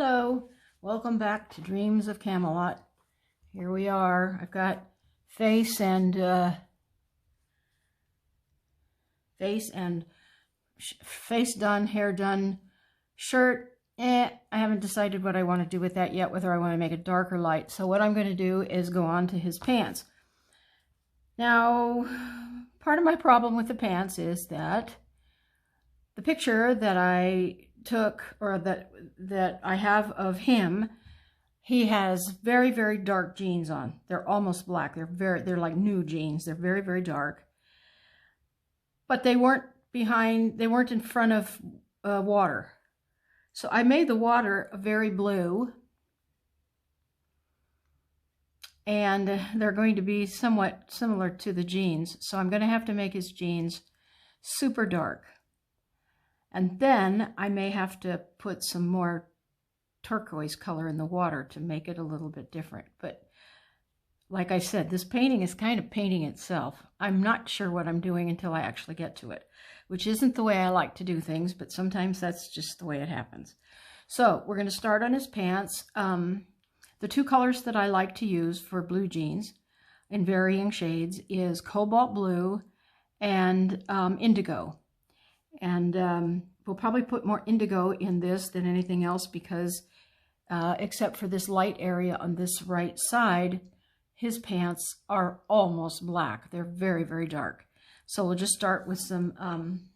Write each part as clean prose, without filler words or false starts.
Hello, welcome back to Dreams of Camelot. Here we are. I've got face and face done, hair done, shirt. I haven't decided what I want to do with that yet, whether I want to make it dark or light. So what I'm going to do is go on to his pants. Now, part of my problem with the pants is that the picture that I took, or that I have of him, he has very, very dark jeans on. They're almost black. They're like new jeans. They're very, very dark. But they weren't in front of water. So I made the water very blue. And they're going to be somewhat similar to the jeans. So I'm going to have to make his jeans super dark. And then I may have to put some more turquoise color in the water to make it a little bit different. But like I said, this painting is kind of painting itself. I'm not sure what I'm doing until I actually get to it, which isn't the way I like to do things, but sometimes that's just the way it happens. So we're going to start on his pants. The two colors that I like to use for blue jeans in varying shades is cobalt blue and indigo. And we'll probably put more indigo in this than anything else because except for this light area on this right side, his pants are almost black. They're very, very dark. So we'll just start with some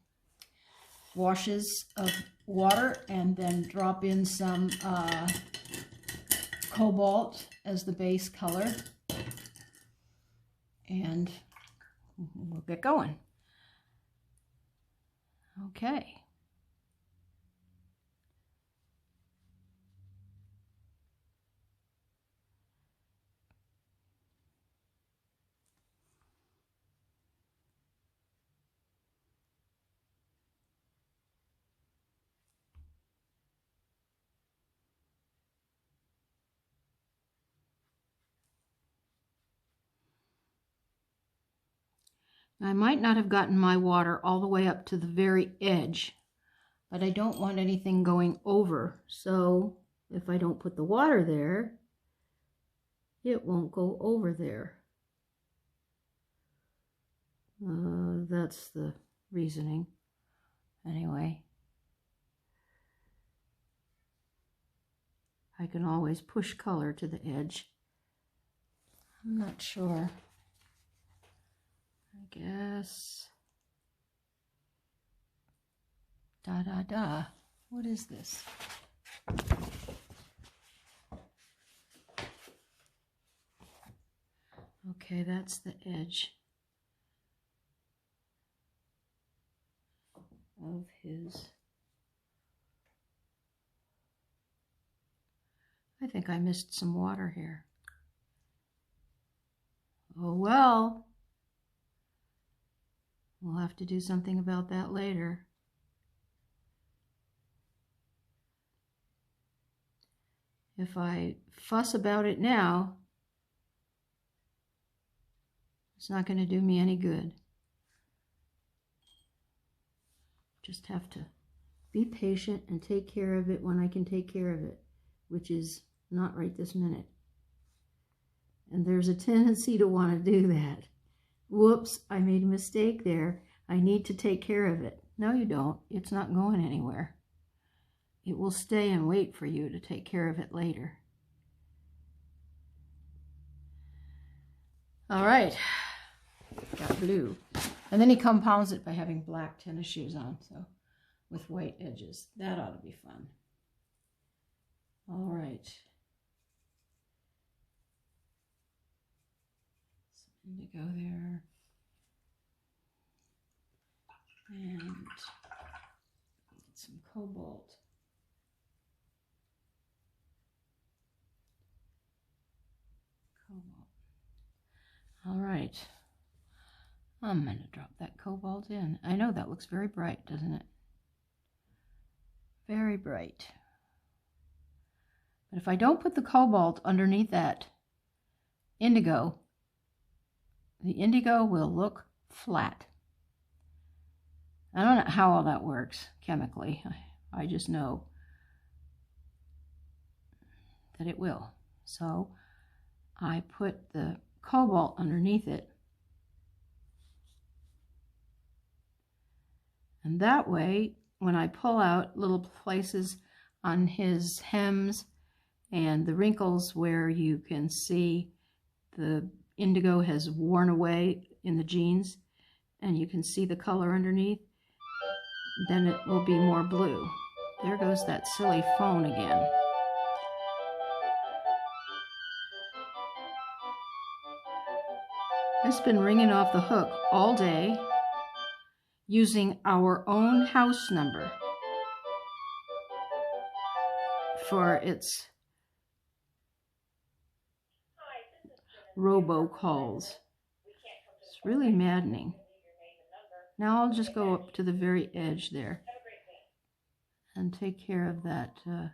washes of water and then drop in some cobalt as the base color. And we'll get going. Okay. I might not have gotten my water all the way up to the very edge, but I don't want anything going over. So if I don't put the water there, it won't go over there. That's the reasoning. Anyway, I can always push color to the edge. I'm not sure. I guess. What is this? Okay, that's the edge of his. I think I missed some water here. Oh well. We'll have to do something about that later. If I fuss about it now, it's not going to do me any good. Just have to be patient and take care of it when I can take care of it, which is not right this minute. And there's a tendency to want to do that. Whoops, I made a mistake there. I need to take care of it. No, you don't. It's not going anywhere. It will stay and wait for you to take care of it later. All right, got blue. And then he compounds it by having black tennis shoes on, so with white edges. That ought to be fun. All right. Indigo there, and get some cobalt. All right, I'm going to drop that cobalt in. I know that looks very bright, doesn't it? Very bright. But if I don't put the cobalt underneath that indigo, the indigo will look flat. I don't know how all that works chemically. I just know that it will. So I put the cobalt underneath it. And that way, when I pull out little places on his hems and the wrinkles where you can see the indigo has worn away in the jeans and you can see the color underneath, then it will be more blue. There goes that silly phone again. It's been ringing off the hook all day using our own house number for its robocalls. It's really maddening. Now I'll just go up to the very edge there and take care of that, that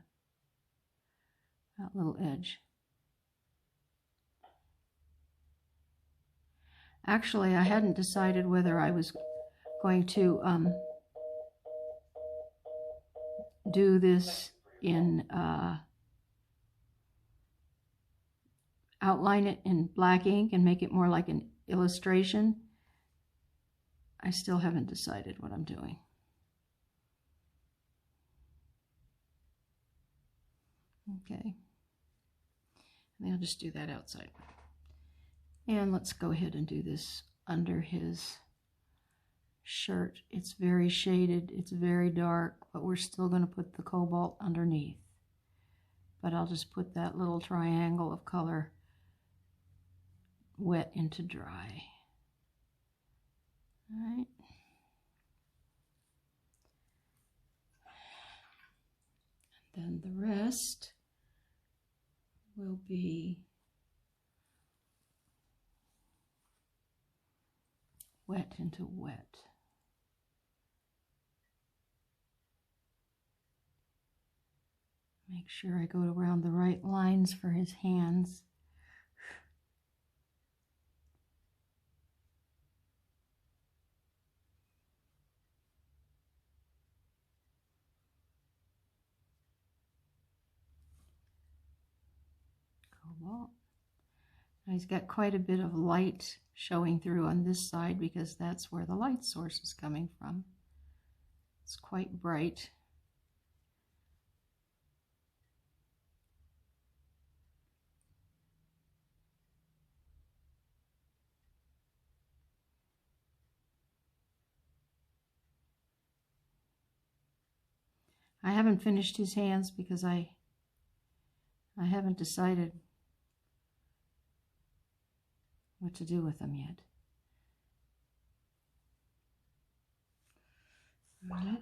little edge. Actually, I hadn't decided whether I was going to do this in outline it in black ink and make it more like an illustration. I still haven't decided what I'm doing. Okay, and I'll just do that outside. And let's go ahead and do this under his shirt. It's very shaded, it's very dark, but we're still going to put the cobalt underneath. But I'll just put that little triangle of color wet into dry. All right. And then the rest will be wet into wet. Make sure I go around the right lines for his hands. Cobalt. Now he's got quite a bit of light showing through on this side because that's where the light source is coming from. It's quite bright. I haven't finished his hands because I haven't decided what to do with them yet. All right.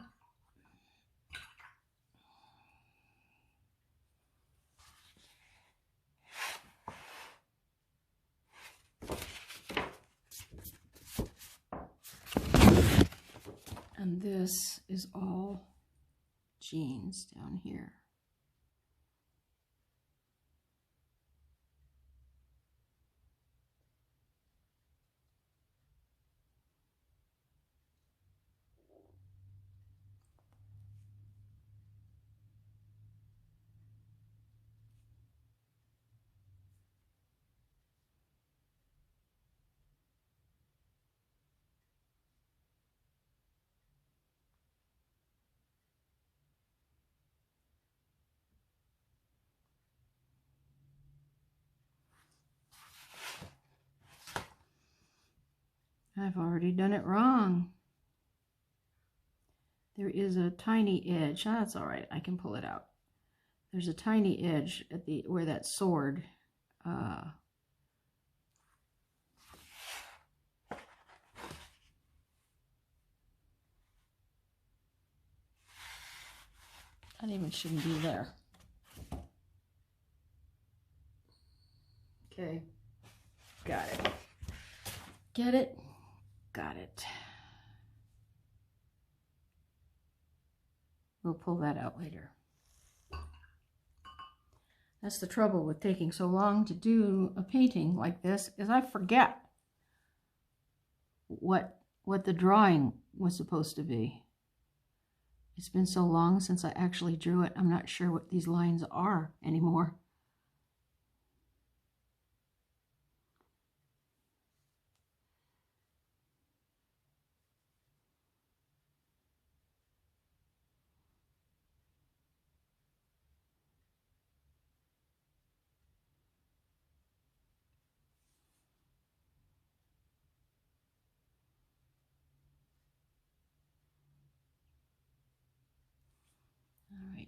And this is all jeans down here. I've already done it wrong. There is a tiny edge. Oh, that's all right. I can pull it out. There's a tiny edge at the where that sword that even shouldn't be there. Okay. Got it. Get it? Got it. We'll pull that out later. That's the trouble with taking so long to do a painting like this, is I forget what the drawing was supposed to be. It's been so long since I actually drew it, I'm not sure what these lines are anymore. right.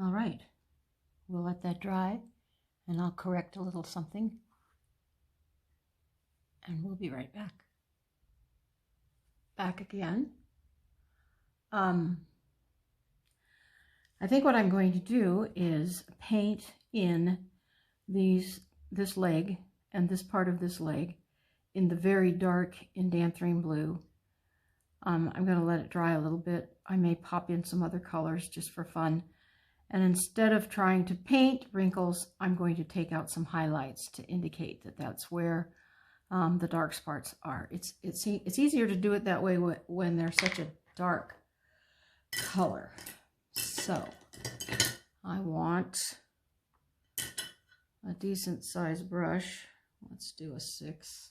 All right, we'll let that dry and I'll correct a little something and we'll be right back. Back again. I think what I'm going to do is paint in this leg and this part of this leg in the very dark indanthrene blue. I'm going to let it dry a little bit. I may pop in some other colors just for fun. And instead of trying to paint wrinkles, I'm going to take out some highlights to indicate that that's where the dark spots are. It's easier to do it that way when they're such a dark color. So I want a decent sized brush. Let's do a 6.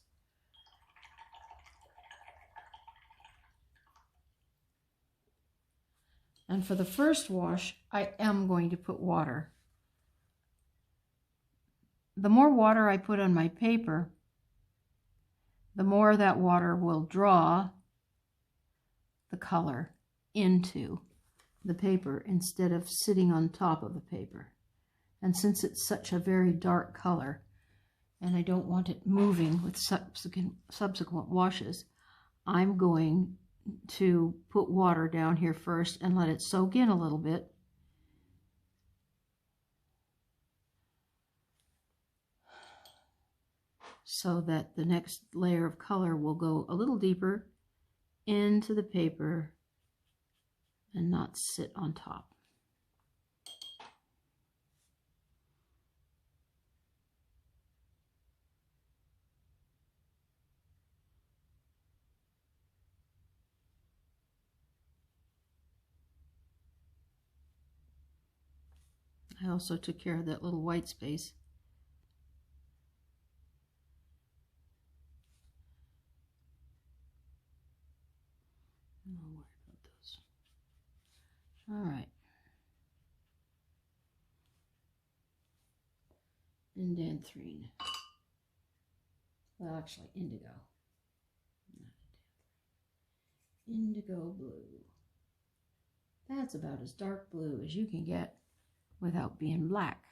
And for the first wash, I am going to put water. The more water I put on my paper, the more that water will draw the color into the paper instead of sitting on top of the paper. And since it's such a very dark color, and I don't want it moving with subsequent washes, I'm going to put water down here first and let it soak in a little bit. So that the next layer of color will go a little deeper into the paper and not sit on top. I also took care of that little white space. Don't worry about those. All right. Indanthrene. Well, actually, indigo. Not indigo blue. That's about as dark blue as you can get without being black.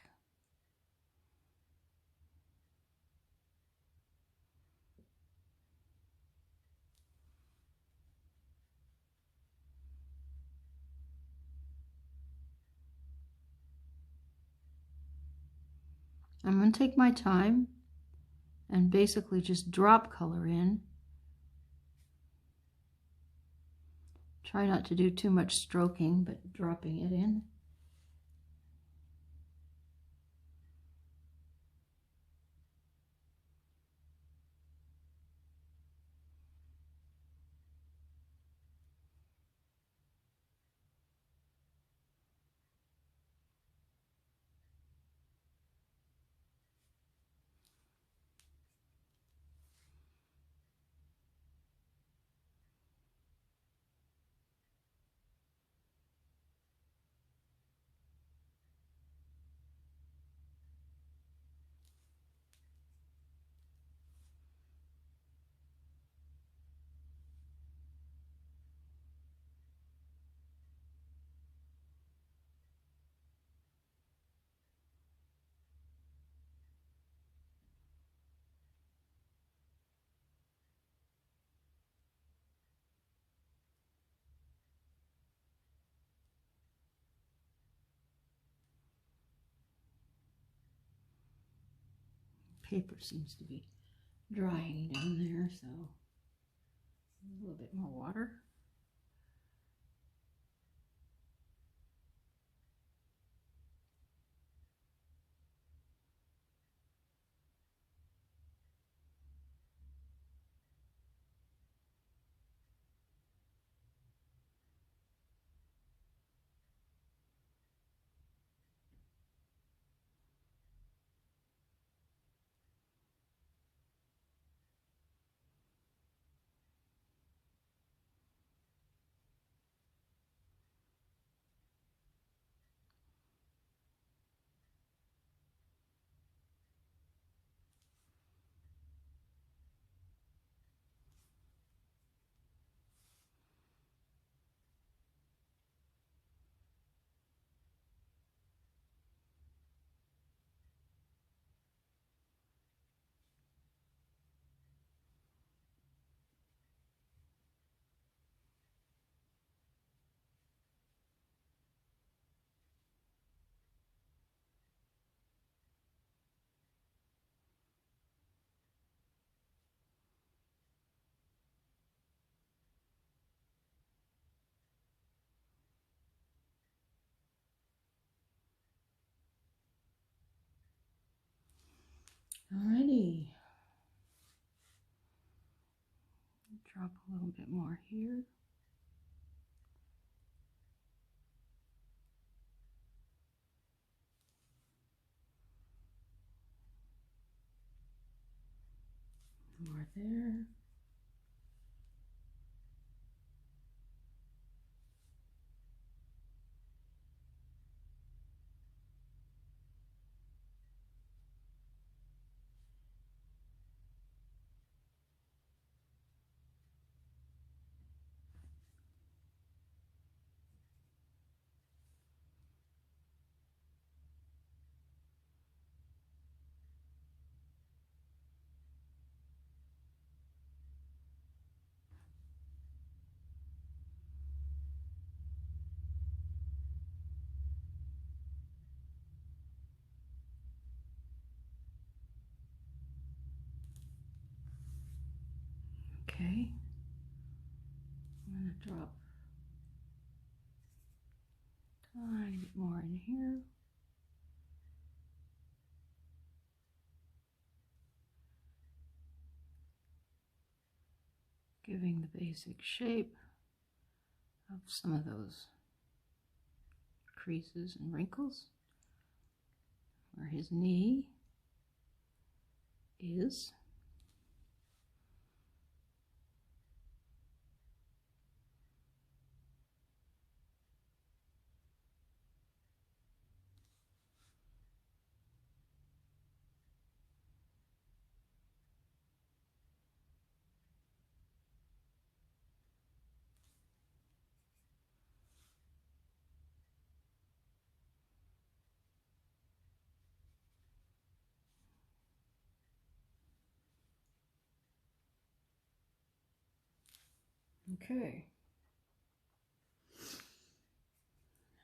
I'm going to take my time and basically just drop color in. Try not to do too much stroking, but dropping it in. paper seems to be drying down there, so a little bit more water. Alrighty. Drop a little bit more here. More there. Okay. I'm going to drop a tiny bit more in here. Giving the basic shape of some of those creases and wrinkles where his knee is. Okay.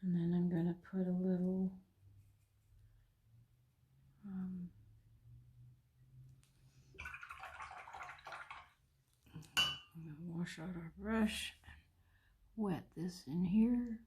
And then I'm going to put a little I'm going to wash out our brush and wet this in here.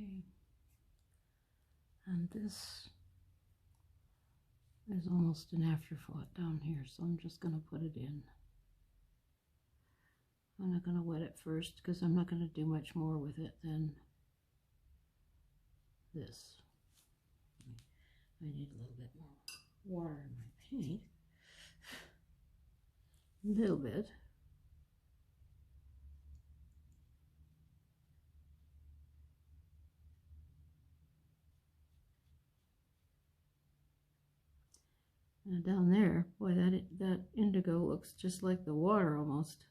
Okay. And this is almost an afterthought down here, so I'm just going to put it in. I'm not going to wet it first because I'm not going to do much more with it than this. I need a little bit more water in my paint. A little bit. And down there, boy, that indigo looks just like the water almost.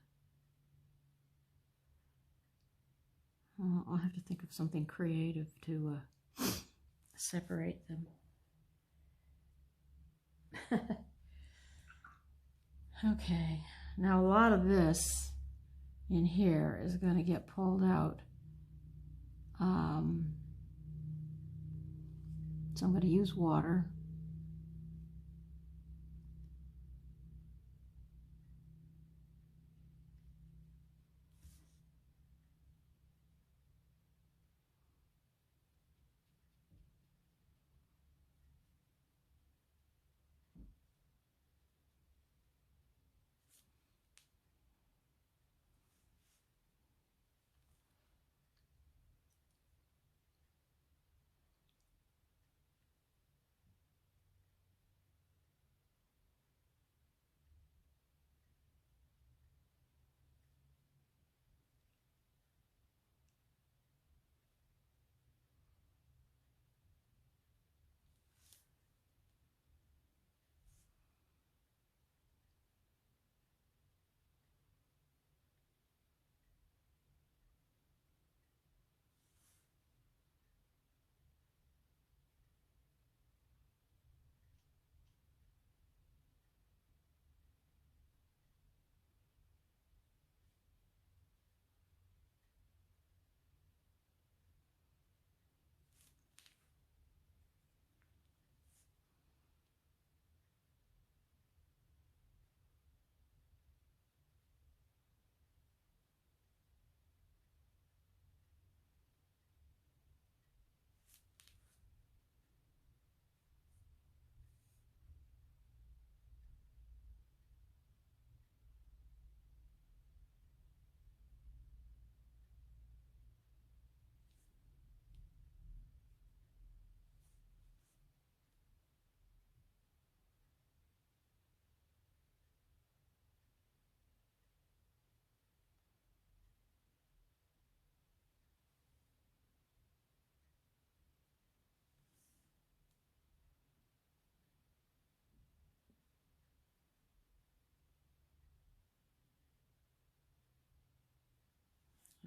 I'll have to think of something creative to separate them. Okay, now a lot of this in here is going to get pulled out. So I'm going to use water.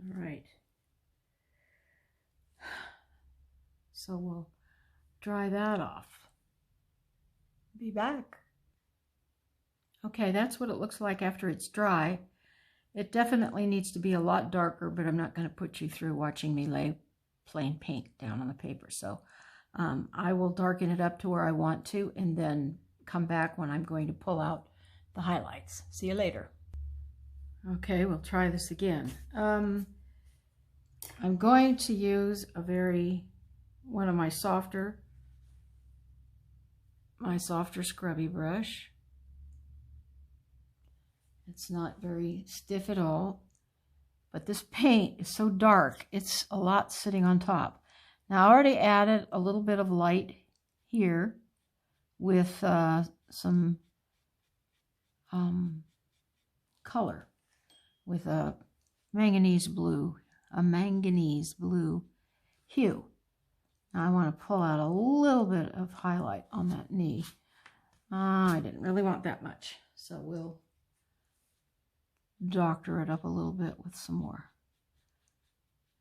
All right. So we'll dry that off. Be back. Okay, that's what it looks like after it's dry. It definitely needs to be a lot darker, but I'm not going to put you through watching me lay plain paint down on the paper. So I will darken it up to where I want to and then come back when I'm going to pull out the highlights. See you later. Okay, we'll try this again. I'm going to use one of my softer scrubby brush. It's not very stiff at all, but this paint is so dark, it's a lot sitting on top. Now I already added a little bit of light here with some color with a manganese blue hue. Now I want to pull out a little bit of highlight on that knee. I didn't really want that much, so we'll doctor it up a little bit with some more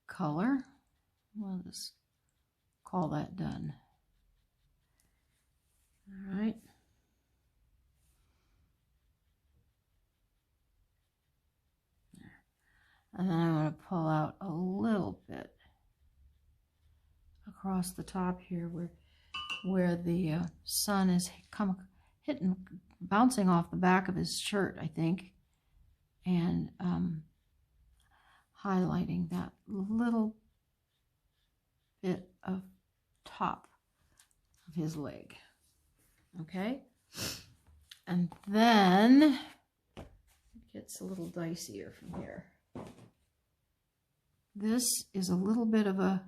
color. We'll just call that done. All right. And then I'm going to pull out a little bit across the top here where the sun is bouncing off the back of his shirt, I think, and highlighting that little bit of top of his leg. Okay? And then it gets a little dicier from here. This is a little bit of a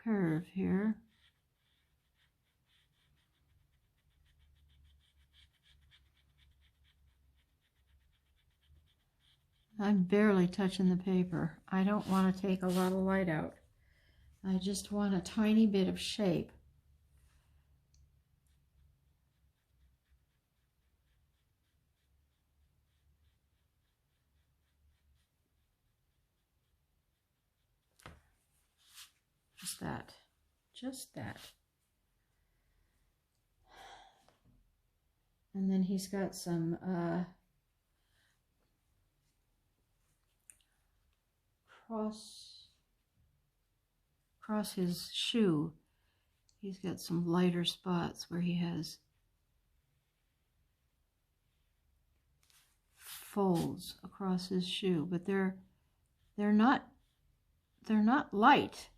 curve here. I'm barely touching the paper. I don't want to take a lot of light out. I just want a tiny bit of shape. Just that. Just that. And then he's got some across his shoe. He's got some lighter spots where he has folds across his shoe, but they're not light.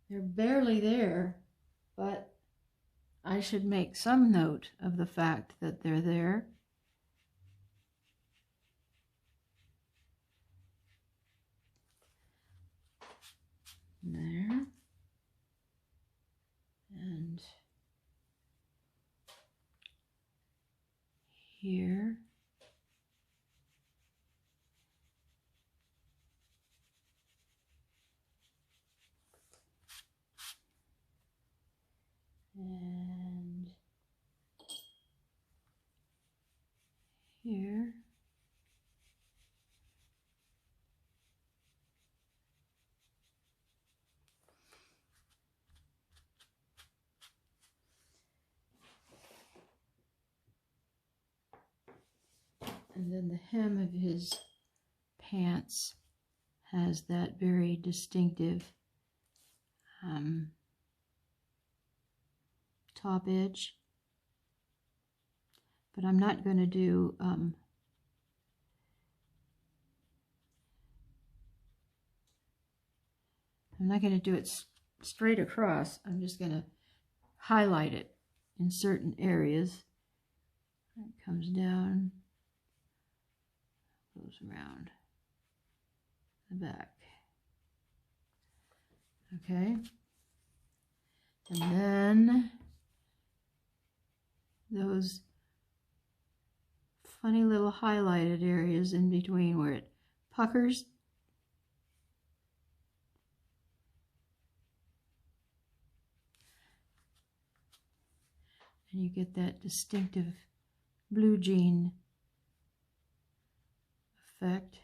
They're barely there, but I should make some note of the fact that they're there. There. And here. And here. And then the hem of his pants has that very distinctive top edge. But I'm not going to do I'm not going to do it straight across. I'm just going to highlight it in certain areas. It comes down, goes around the back. Okay. And then those funny little highlighted areas in between where it puckers. And you get that distinctive blue jean effect.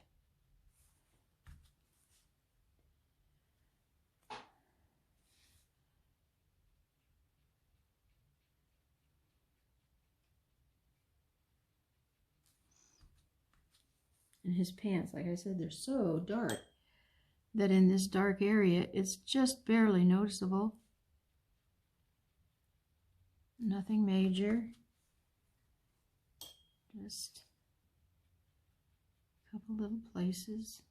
And his pants, like I said, they're so dark that in this dark area, it's just barely noticeable. Nothing major. Just a couple little places.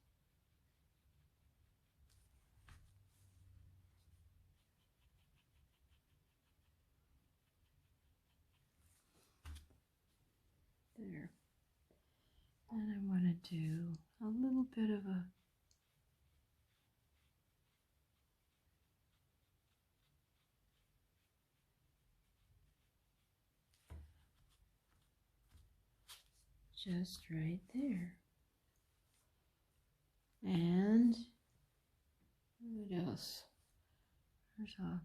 There. And I want to do a little bit of a just right there. And what else? There's a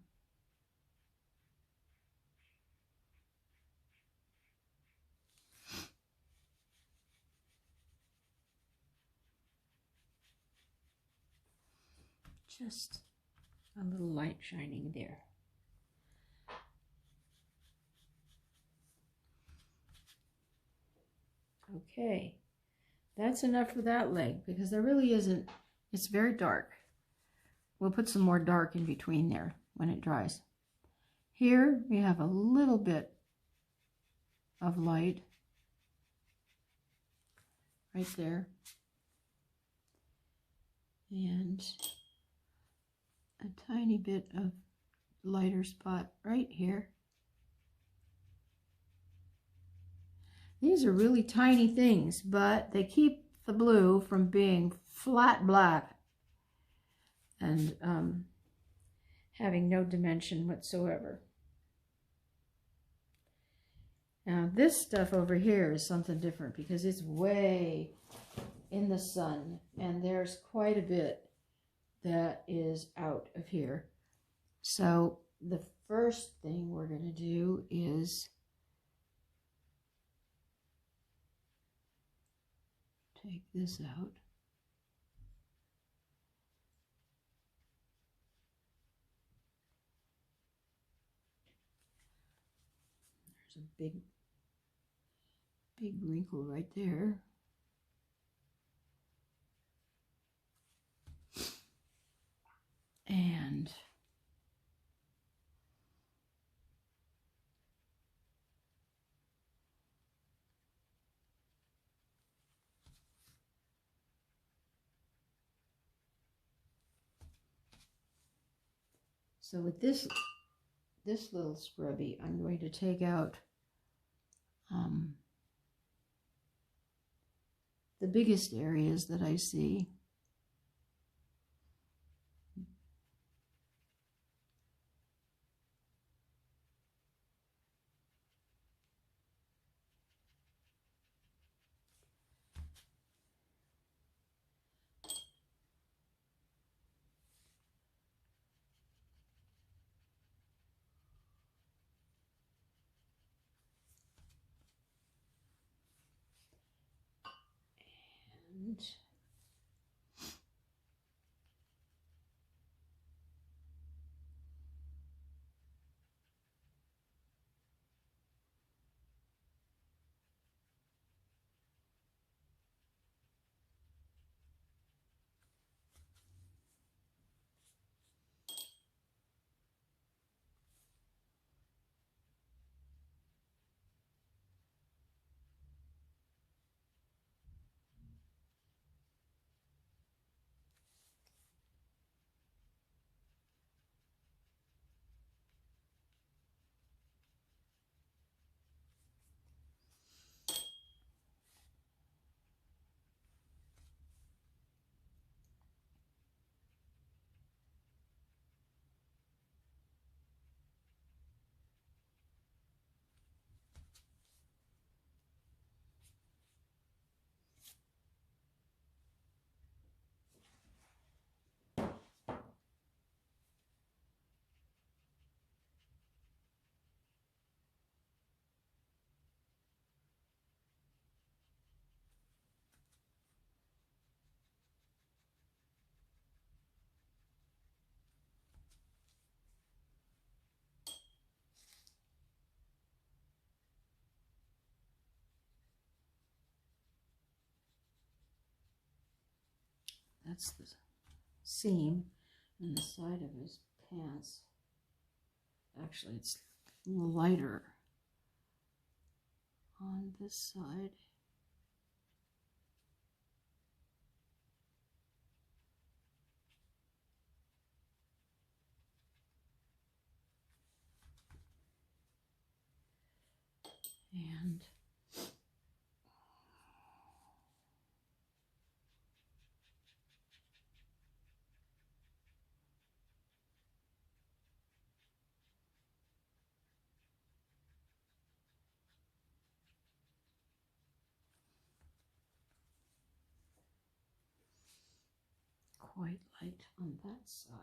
just a little light shining there. Okay, That's enough for that leg because there really isn't, it's very dark. We'll put some more dark in between there when it dries. Here we have a little bit of light right there. And a tiny bit of lighter spot right here. These are really tiny things, but they keep the blue from being flat black and having no dimension whatsoever. Now this stuff over here is something different because it's way in the sun and there's quite a bit that is out of here. So the first thing we're going to do is take this out. There's a big wrinkle right there. And so with this little scrubby, I'm going to take out the biggest areas that I see. And that's the seam in the side of his pants. Actually, it's a little lighter on this side. And quite light on that side.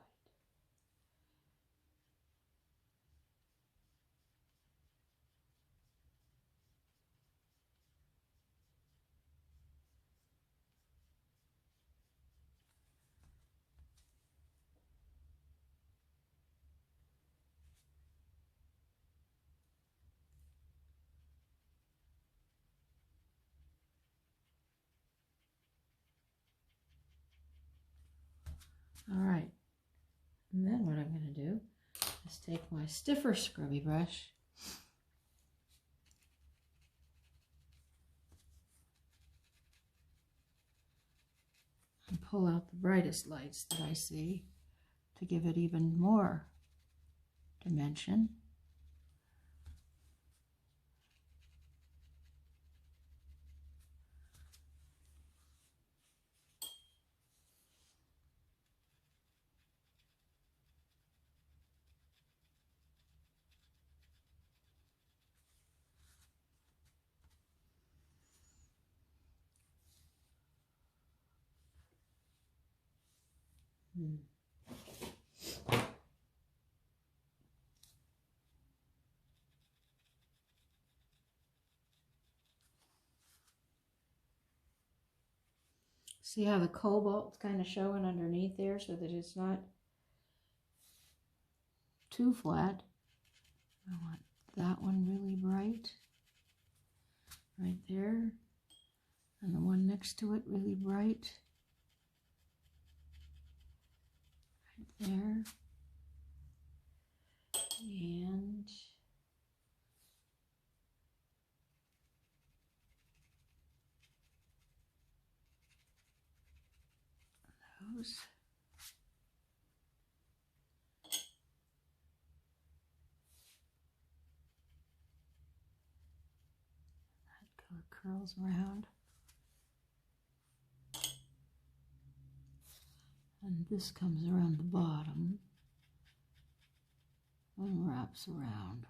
All right, and then what I'm going to do is take my stiffer scrubby brush and pull out the brightest lights that I see to give it even more dimension. See how the cobalt's kind of showing underneath there so that it's not too flat. I want that one really bright right there, and the one next to it really bright right there, and those. That color curls around. And this comes around the bottom and wraps around.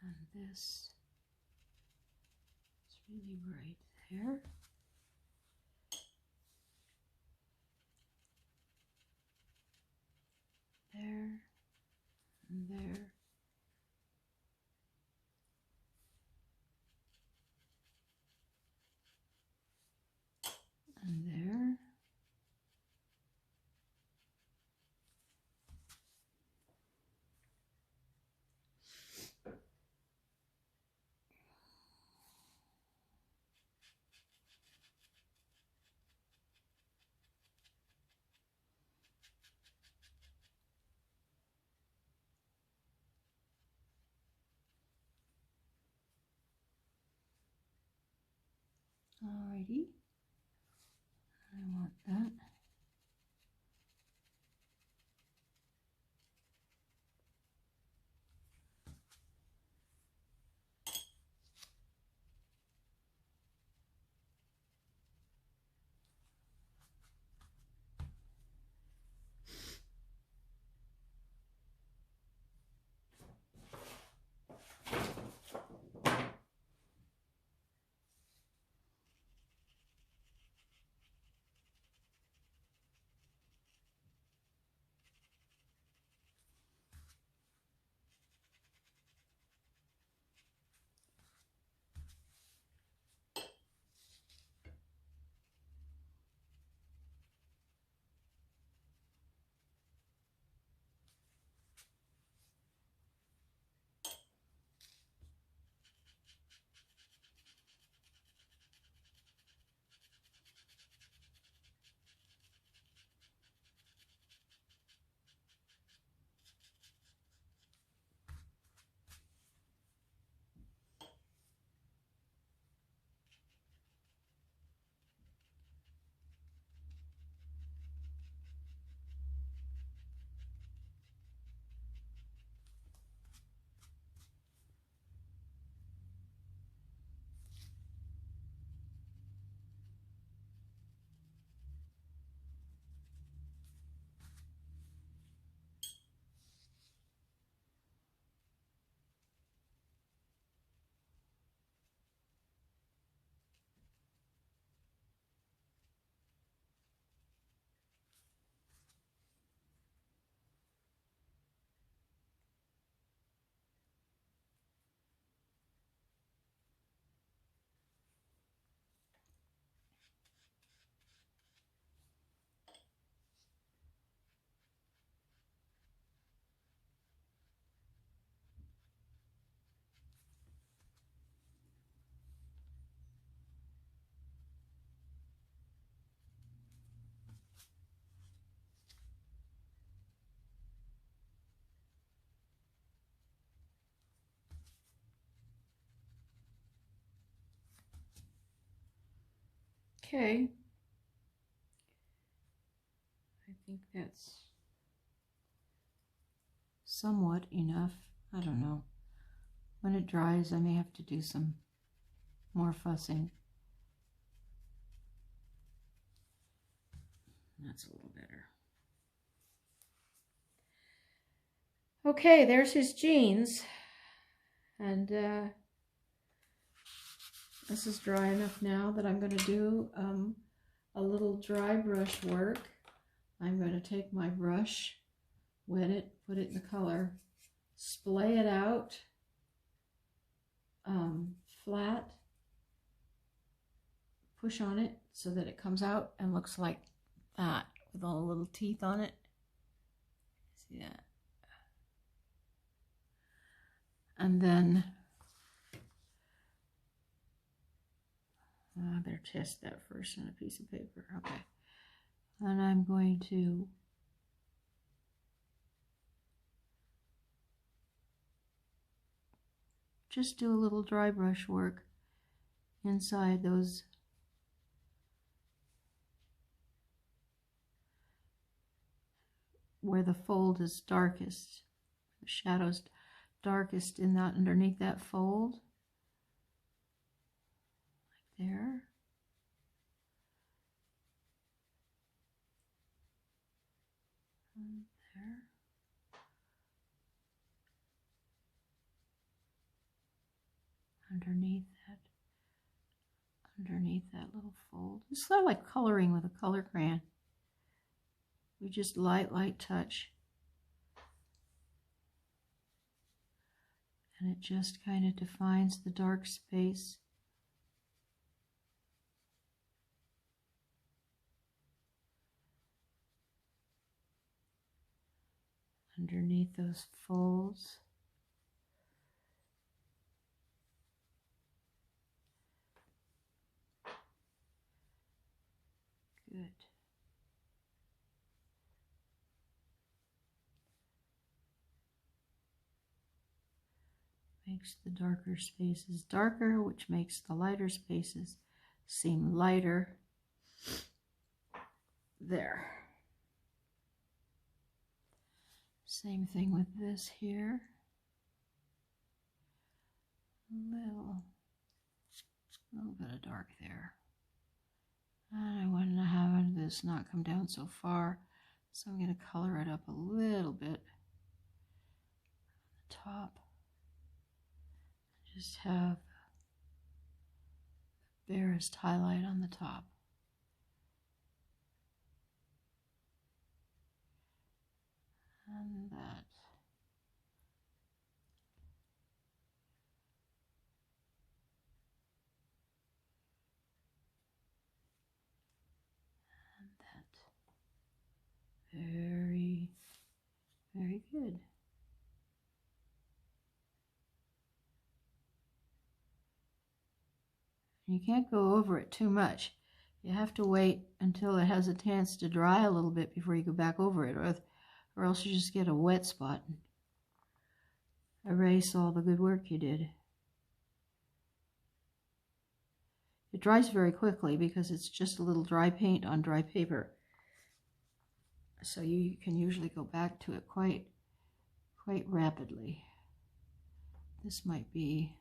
And this is really bright there. There, and there. And there. Alrighty. I want that. Okay. I think that's somewhat enough. I don't know. When it dries, I may have to do some more fussing. That's a little better. Okay, there's his jeans. And this is dry enough now that I'm going to do a little dry brush work. I'm going to take my brush, wet it, put it in the color, splay it out flat, push on it so that it comes out and looks like that with all the little teeth on it. See that? And then I better test that first on a piece of paper. Okay. And I'm going to just do a little dry brush work inside those where the fold is darkest, the shadow's darkest in that, underneath that fold, like there. And there. Underneath that little fold. It's sort of like coloring with a color crayon. We just light touch. And it just kind of defines the dark space. Underneath those folds. Good. Makes the darker spaces darker, which makes the lighter spaces seem lighter. There. Same thing with this here. A little bit of dark there. And I want to have this not come down so far, so I'm going to color it up a little bit on the top. Just have the barest highlight on the top. And that. Very, very good. You can't go over it too much. You have to wait until it has a chance to dry a little bit before you go back over it, or else you just get a wet spot and erase all the good work you did. It dries very quickly because it's just a little dry paint on dry paper. So you can usually go back to it quite rapidly. This might be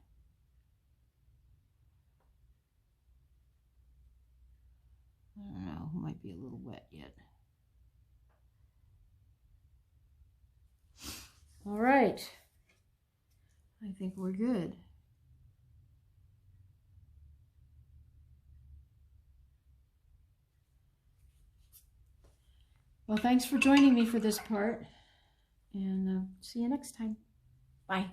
I don't know, might be a little wet yet. All right, I think we're good. Well, thanks for joining me for this part, and see you next time. Bye.